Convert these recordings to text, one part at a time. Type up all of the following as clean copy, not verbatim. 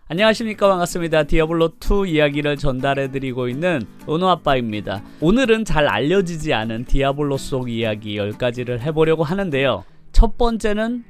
안녕하십니까, 반갑습니다. 디아블로2 이야기를 전달해드리고 있는 은호아빠입니다. 오늘은 잘 알려지지 않은 디아블로 속 이야기 10가지를 해보려고 하는데요. 첫 번째는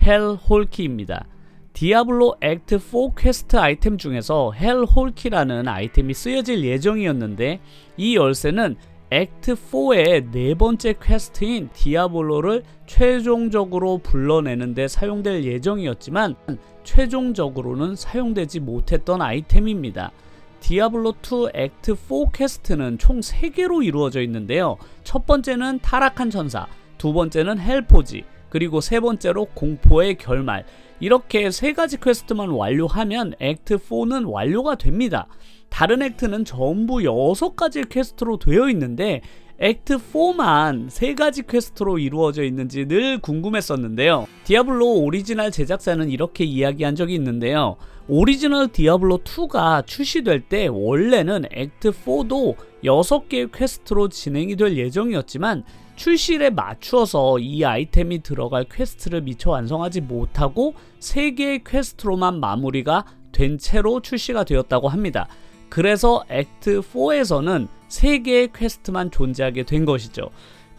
헬 홀키입니다. 디아블로 액트 4 퀘스트 아이템 중에서 헬 홀키라는 아이템이 쓰여질 예정이었는데, 이 열쇠는 액트 4의 네 번째 퀘스트인 디아블로를 최종적으로 불러내는데 사용될 예정이었지만 최종적으로는 사용되지 못했던 아이템입니다. 디아블로2 액트 4 퀘스트는 총 3개로 이루어져 있는데요. 첫 번째는 타락한 천사, 두 번째는 헬포지, 그리고 세 번째로 공포의 결말. 이렇게 3가지 퀘스트만 완료하면 액트 4는 완료가 됩니다. 다른 액트는 전부 6가지 퀘스트로 되어 있는데 액트 4만 3가지 퀘스트로 이루어져 있는지 늘 궁금했었는데요. 디아블로 오리지널 제작사는 이렇게 이야기한 적이 있는데요. 오리지널 디아블로 2가 출시될 때 원래는 액트 4도 6개의 퀘스트로 진행이 될 예정이었지만 출시일에 맞추어서 이 아이템이 들어갈 퀘스트를 미처 완성하지 못하고 3개의 퀘스트로만 마무리가 된 채로 출시가 되었다고 합니다. 그래서 액트 4에서는 3개의 퀘스트만 존재하게 된 것이죠.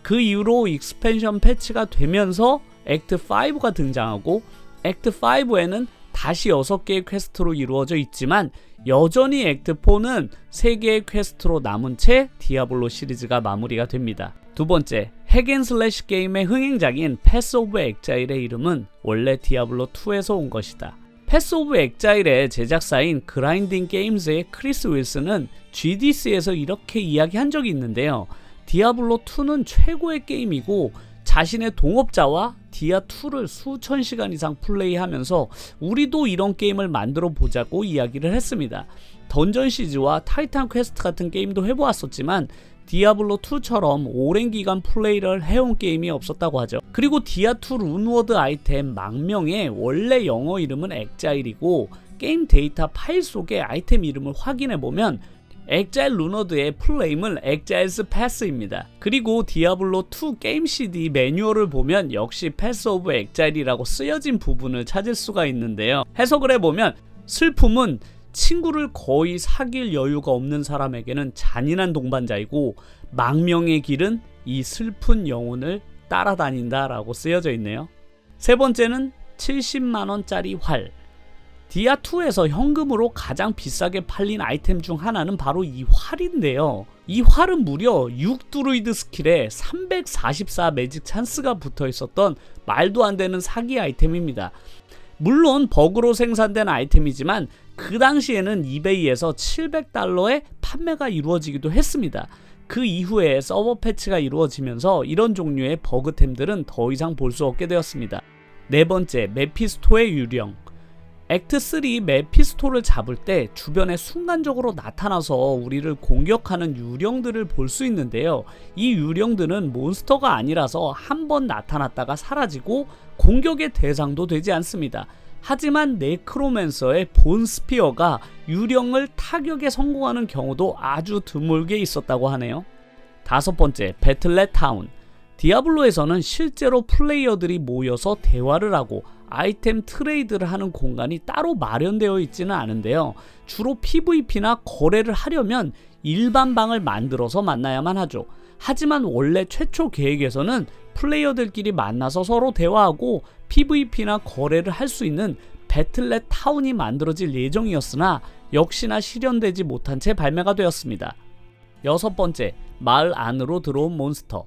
그 이후로 익스펜션 패치가 되면서 액트 5가 등장하고 액트 5에는 다시 6개의 퀘스트로 이루어져 있지만 여전히 액트 4는 3개의 퀘스트로 남은 채 디아블로 시리즈가 마무리가 됩니다. 두 번째, 핵앤슬래시 게임의 흥행작인 패스 오브 엑자일의 이름은 원래 디아블로 2에서 온 것이다. 패스 오브 엑자일의 제작사인 그라인딩 게임즈의 크리스 윌슨은 GDC에서 이렇게 이야기한 적이 있는데요. 디아블로2는 최고의 게임이고 자신의 동업자와 디아2를 수천 시간 이상 플레이하면서 우리도 이런 게임을 만들어 보자고 이야기를 했습니다. 던전 시즈와 타이탄 퀘스트 같은 게임도 해보았었지만 디아블로2처럼 오랜 기간 플레이를 해온 게임이 없었다고 하죠. 그리고 디아2 룬워드 아이템 망명의 원래 영어 이름은 엑자일이고 게임 데이터 파일 속의 아이템 이름을 확인해보면 엑자일 룬워드의 풀네임은 엑자일스 패스입니다. 그리고 디아블로2 게임 CD 매뉴얼을 보면 역시 패스 오브 엑자일이라고 쓰여진 부분을 찾을 수가 있는데요. 해석을 해보면 슬픔은 친구를 거의 사귈 여유가 없는 사람에게는 잔인한 동반자이고 망명의 길은 이 슬픈 영혼을 따라다닌다 라고 쓰여져 있네요. 세 번째는 70만원짜리 활. 디아2에서 현금으로 가장 비싸게 팔린 아이템 중 하나는 바로 이 활인데요. 이 활은 무려 6드루이드 스킬에 344 매직 찬스가 붙어 있었던 말도 안 되는 사기 아이템입니다. 물론 버그로 생산된 아이템이지만 그 당시에는 이베이에서 $700에 판매가 이루어지기도 했습니다. 그 이후에 서버 패치가 이루어지면서 이런 종류의 버그템들은 더 이상 볼 수 없게 되었습니다. 네 번째, 메피스토의 유령. 액트 3 메피스토를 잡을 때 주변에 순간적으로 나타나서 우리를 공격하는 유령들을 볼 수 있는데요. 이 유령들은 몬스터가 아니라서 한번 나타났다가 사라지고 공격의 대상도 되지 않습니다. 하지만 네크로맨서의 본 스피어가 유령을 타격에 성공하는 경우도 아주 드물게 있었다고 하네요. 다섯 번째, 배틀넷 타운. 디아블로에서는 실제로 플레이어들이 모여서 대화를 하고 아이템 트레이드를 하는 공간이 따로 마련되어 있지는 않은데요. 주로 PVP나 거래를 하려면 일반 방을 만들어서 만나야만 하죠. 하지만 원래 최초 계획에서는 플레이어들끼리 만나서 서로 대화하고 PVP나 거래를 할 수 있는 배틀넷 타운이 만들어질 예정이었으나 역시나 실현되지 못한 채 발매가 되었습니다. 여섯 번째, 마을 안으로 들어온 몬스터.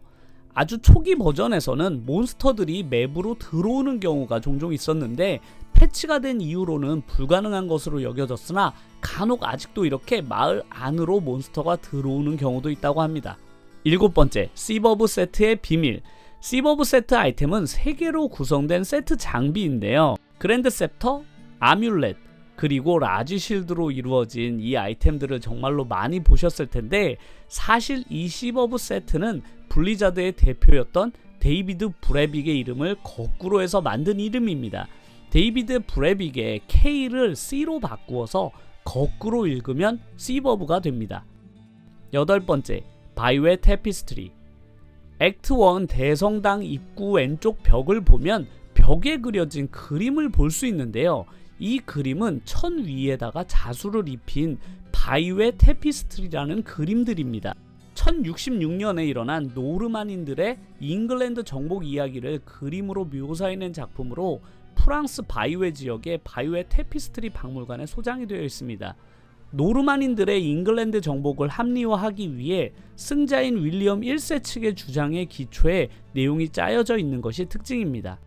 아주 초기 버전에서는 몬스터들이 맵으로 들어오는 경우가 종종 있었는데 패치가 된 이후로는 불가능한 것으로 여겨졌으나 간혹 아직도 이렇게 마을 안으로 몬스터가 들어오는 경우도 있다고 합니다. 일곱 번째, 시버브 세트의 비밀. 시버브 세트 아이템은 3개로 구성된 세트 장비인데요. 그랜드 셉터, 아뮬렛, 그리고 라지 실드로 이루어진 이 아이템들을 정말로 많이 보셨을 텐데 사실 이 시버브 세트는 블리자드의 대표였던 데이비드 브레빅의 이름을 거꾸로 해서 만든 이름입니다. 데이비드 브레빅의 K를 C로 바꾸어서 거꾸로 읽으면 시버브가 됩니다. 여덟 번째, 바이오의 테피스트리. 액트 1 대성당 입구 왼쪽 벽을 보면 벽에 그려진 그림을 볼 수 있는데요. 이 그림은 천 위에다가 자수를 입힌 바이웨 테피스트리라는 그림들입니다. 1066년에 일어난 노르만인들의 잉글랜드 정복 이야기를 그림으로 묘사해낸 작품으로 프랑스 바이웨 지역의 바이웨 테피스트리 박물관에 소장이 되어 있습니다. 노르만인들의 잉글랜드 정복을 합리화하기 위해 승자인 윌리엄 1세 측의 주장에 기초해 내용이 짜여져 있는 것이 특징입니다.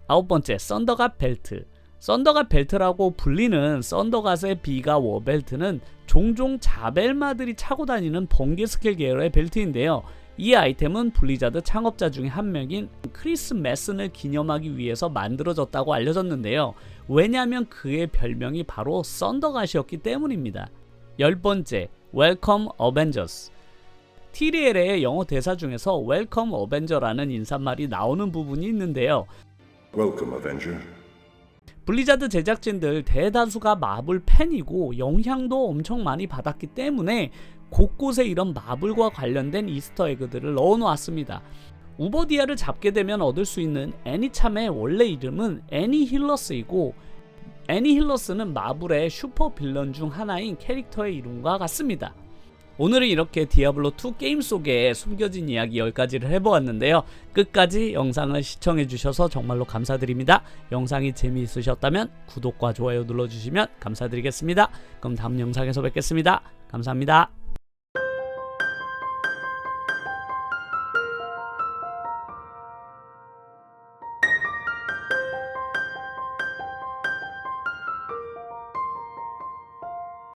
아홉 번째, 썬더갓 벨트. 썬더갓 벨트라고 불리는 썬더갓의 비가 워벨트는 종종 자벨마들이 차고 다니는 번개 스킬 계열의 벨트인데요. 이 아이템은 블리자드 창업자 중에 한 명인 크리스 메슨을 기념하기 위해서 만들어졌다고 알려졌는데요. 왜냐하면 그의 별명이 바로 썬더갓이었기 때문입니다. 열 번째, 웰컴 어벤져스. TRL의 영어 대사 중에서 웰컴 어벤져라는 인사말이 나오는 부분이 있는데요. Welcome, Avenger. 블리자드 제작진들 대다수가 마블 팬이고 영향도 엄청 많이 받았기 때문에 곳곳에 이런 마블과 관련된 이스터 에그들을 넣어 놓았습니다. 우버디아를 잡게 되면 얻을 수 있는 애니참의 원래 이름은 애니 힐러스이고, 애니 힐러스는 마블의 슈퍼 빌런 중 하나인 캐릭터의 이름과 같습니다. 오늘은 이렇게 디아블로2 게임 속에 숨겨진 이야기 10가지를 해보았는데요. 끝까지 영상을 시청해주셔서 정말로 감사드립니다. 영상이 재미있으셨다면 구독과 좋아요 눌러주시면 감사드리겠습니다. 그럼 다음 영상에서 뵙겠습니다. 감사합니다.